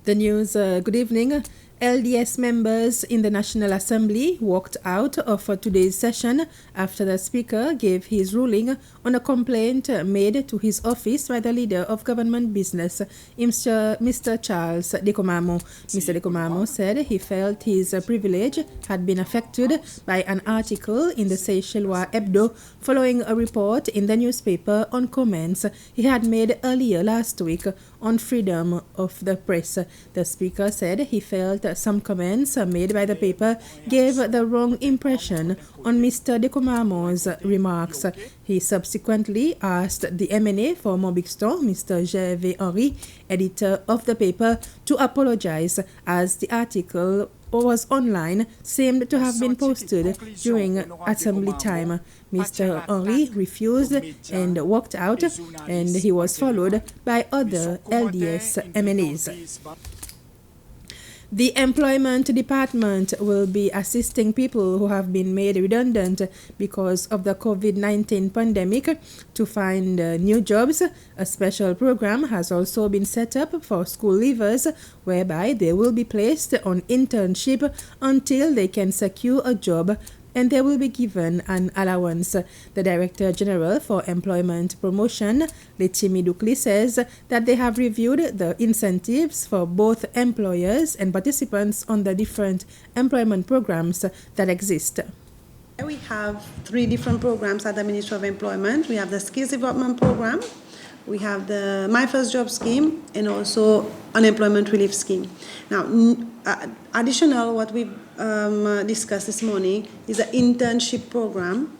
The news, good evening. LDS members in the National Assembly walked out of today's session after the Speaker gave his ruling on a complaint made to his office by the leader of government business, Mr. Charles Dekomamo. Mr. Dekomamo said he felt his privilege had been affected by an article in the Seychellois Hebdo following a report in the newspaper on comments he had made earlier last week on freedom of the press. The Speaker said he felt some comments made by the paper gave the wrong impression on Mr. Dekomamo's remarks. He subsequently asked the MNA for Mobixton, Mr. Gervais Henry, editor of the paper, to apologize as the article was online seemed to have been posted during assembly time. Mr. Henry refused and walked out, and he was followed by other LDS MNAs. The Employment Department will be assisting people who have been made redundant because of the COVID-19 pandemic to find new jobs. A special program has also been set up for school leavers whereby they will be placed on internship until they can secure a job, and they will be given an allowance. The Director General for Employment Promotion, Letimi Dukli, says that they have reviewed the incentives for both employers and participants on the different employment programs that exist. We have 3 different programs at the Ministry of Employment. We have the Skills Development Program, we have the My First Job Scheme, and also Unemployment Relief Scheme. Now, additional what we discussed this morning is an internship program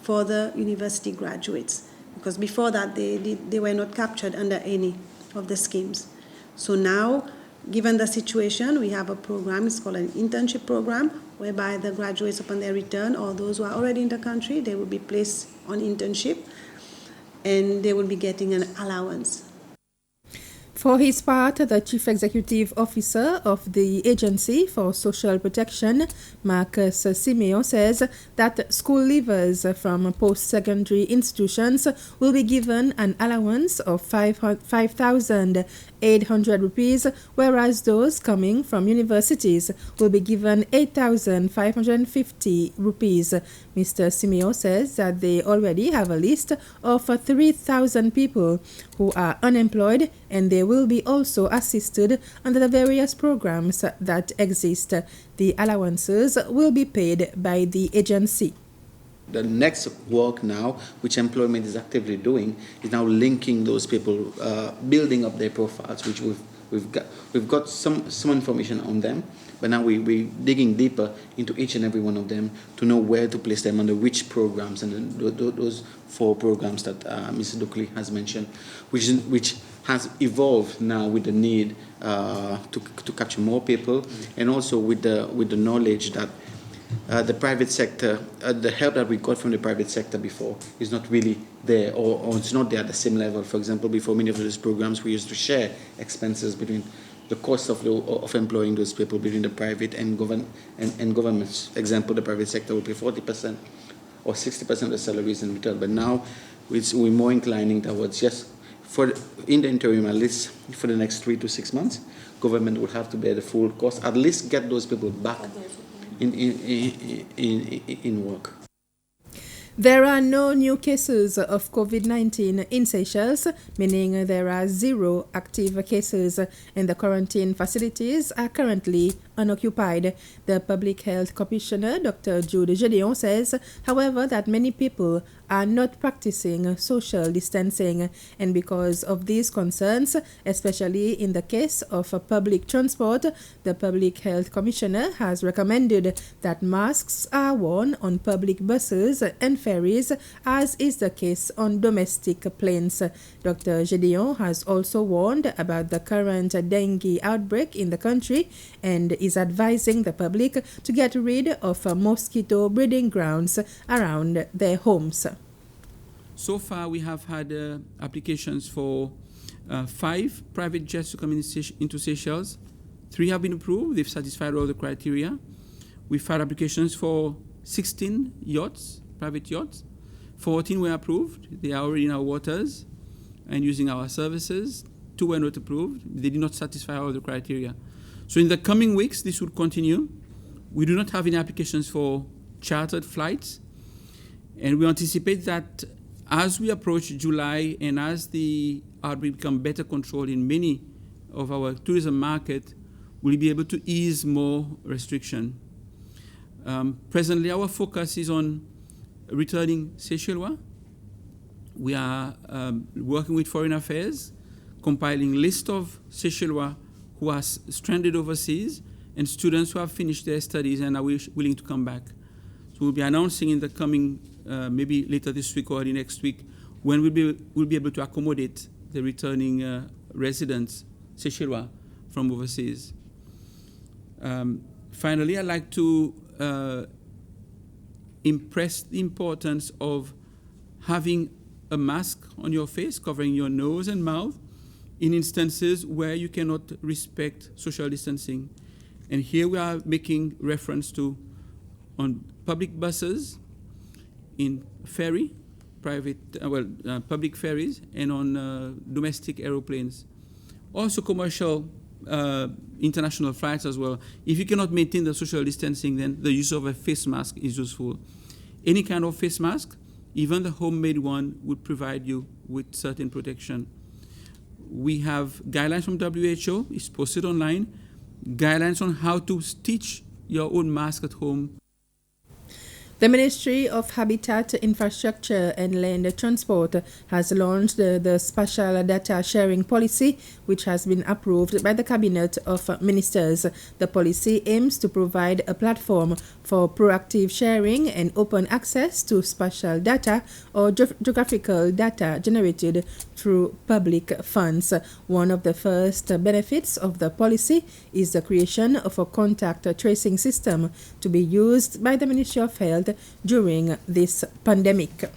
for the university graduates, because before that they were not captured under any of the schemes. So now, given the situation, we have a program. It's called an internship program, whereby the graduates upon their return or those who are already in the country, they will be placed on internship and they will be getting an allowance. For his part, the Chief Executive Officer of the Agency for Social Protection, Marcus Simeon, says that school leavers from post-secondary institutions will be given an allowance of 5,800 rupees, whereas those coming from universities will be given 8,550 rupees. Mr. Simeon says that they already have a list of 3,000 people who are unemployed, and they will be also assisted under the various programs that exist. The allowances will be paid by the agency. The next work now, which employment is actively doing, is now linking those people, building up their profiles, which we've got some information on them, but now we're digging deeper into each and every one of them to know where to place them under which programs, and those 4 programs that Mr. Dukli has mentioned, which has evolved now with the need to capture more people, and also with the knowledge that the private sector, the help that we got from the private sector before is not really there, or it's not there at the same level. For example, before many of those programs, we used to share expenses between the cost of employing those people between the private and governments. Example, the private sector will pay 40% or 60% of the salaries in return, but now we're more inclining towards in the interim, at least for the next 3 to 6 months, government will have to bear the full cost, at least get those people back in work. There are no new cases of COVID-19 in Seychelles, meaning there are 0 active cases, and the quarantine facilities are currently unoccupied. The Public Health Commissioner, Dr. Jude Gedeon, says, however, that many people are not practicing social distancing, and because of these concerns, especially in the case of public transport, the Public Health Commissioner has recommended that masks are worn on public buses and ferries, as is the case on domestic planes. Dr. Gedeon has also warned about the current dengue outbreak in the country and is advising the public to get rid of mosquito breeding grounds around their homes. So far, we have had applications for 5 private jets to come into Seychelles. 3 have been approved. They've satisfied all the criteria. We've had applications for 16 yachts, private yachts. 14 were approved. They are already in our waters and using our services. 2 were not approved. They did not satisfy all the criteria. So in the coming weeks, this will continue. We do not have any applications for chartered flights. And we anticipate that as we approach July and as the outbreak become better controlled in many of our tourism market, we'll be able to ease more restriction. Presently, our focus is on returning Seychellois. We are working with Foreign Affairs, compiling list of Seychellois who are stranded overseas and students who have finished their studies and are willing to come back. So we'll be announcing in the coming, maybe later this week or early next week, when we'll be able to accommodate the returning residents, Seychellois, from overseas. Finally, I'd like to impress the importance of having a mask on your face, covering your nose and mouth, in instances where you cannot respect social distancing. And here we are making reference to on public buses, in ferry, public ferries, and on domestic aeroplanes. Also commercial international flights as well. If you cannot maintain the social distancing, then the use of a face mask is useful. Any kind of face mask, even the homemade one, would provide you with certain protection. We have guidelines from WHO, it's posted online, guidelines on how to stitch your own mask at home. The Ministry of Habitat, Infrastructure and Land Transport has launched the Spatial Data Sharing Policy, which has been approved by the Cabinet of Ministers. The policy aims to provide a platform for proactive sharing and open access to spatial data or geographical data generated through public funds. One of the first benefits of the policy is the creation of a contact tracing system to be used by the Ministry of Health during this pandemic.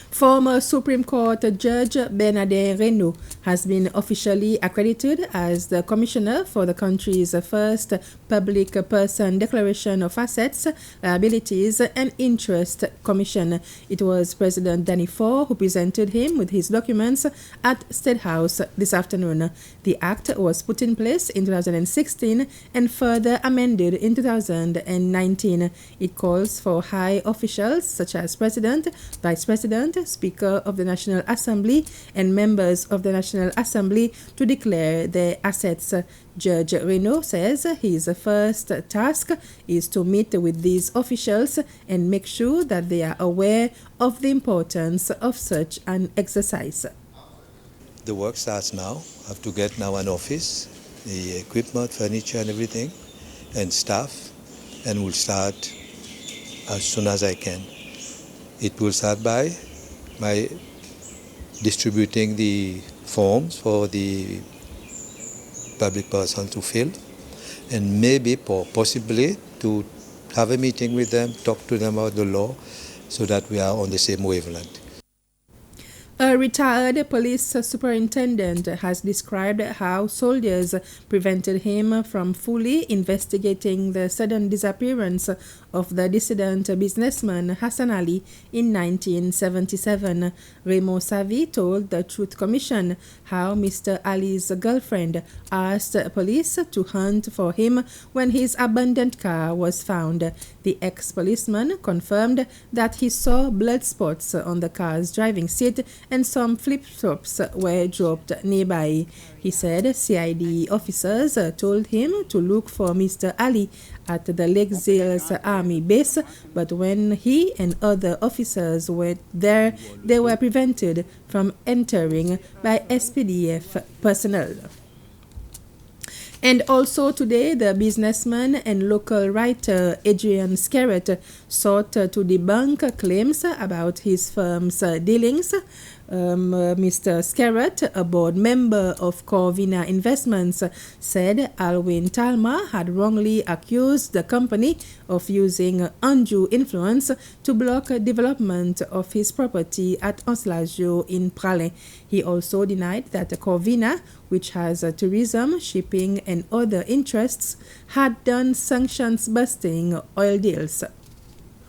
Former Supreme Court Judge Bernardin Reynaud has been officially accredited as the Commissioner for the country's first Public Person Declaration of Assets, Liabilities and Interest Commission. It was President Danny Faure who presented him with his documents at State House this afternoon. The act was put in place in 2016 and further amended in 2019. It calls for high officials such as President, Vice President, Speaker of the National Assembly and members of the National Assembly to declare their assets. Judge Reynaud says his first task is to meet with these officials and make sure that they are aware of the importance of such an exercise. The work starts now. I have to get now an office, the equipment, furniture and everything, and staff, and we'll start as soon as I can. It will start by distributing the forms for the public person to fill, and maybe possibly to have a meeting with them, talk to them about the law, so that we are on the same wavelength. A retired police superintendent has described how soldiers prevented him from fully investigating the sudden disappearance of the dissident businessman Hassan Ali in 1977. Raymond Savy told the Truth Commission how Mr. Ali's girlfriend asked police to hunt for him when his abandoned car was found. The ex-policeman confirmed that he saw blood spots on the car's driving seat and some flip-flops were dropped nearby. He said CID officers told him to look for Mr. Ali at the Lake Zales Army base, but when he and other officers were there, they were prevented from entering by SPDF personnel. And also today, the businessman and local writer Adrian Skerrett sought to debunk claims about his firm's dealings. Mr. Skerrett, a board member of Corvina Investments, said Alwyn Talma had wrongly accused the company of using undue influence to block development of his property at Anselagio in Praslin. He also denied that Corvina, which has tourism, shipping and other interests, had done sanctions-busting oil deals.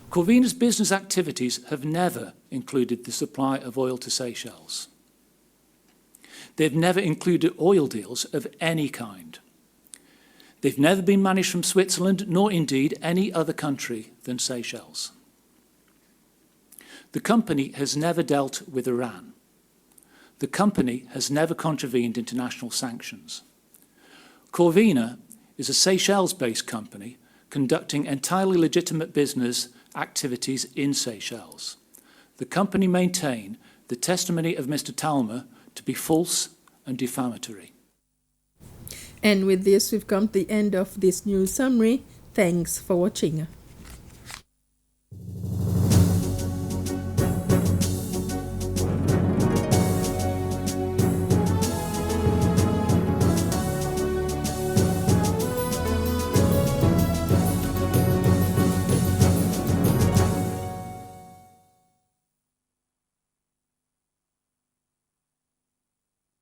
Corvina's business activities have never included the supply of oil to Seychelles. They've never included oil deals of any kind. They've never been managed from Switzerland, nor indeed any other country than Seychelles. The company has never dealt with Iran. The company has never contravened international sanctions. Corvina is a Seychelles-based company conducting entirely legitimate business activities in Seychelles. The company maintain the testimony of Mr. Talma to be false and defamatory. And with this, we've come to the end of this news summary. Thanks for watching.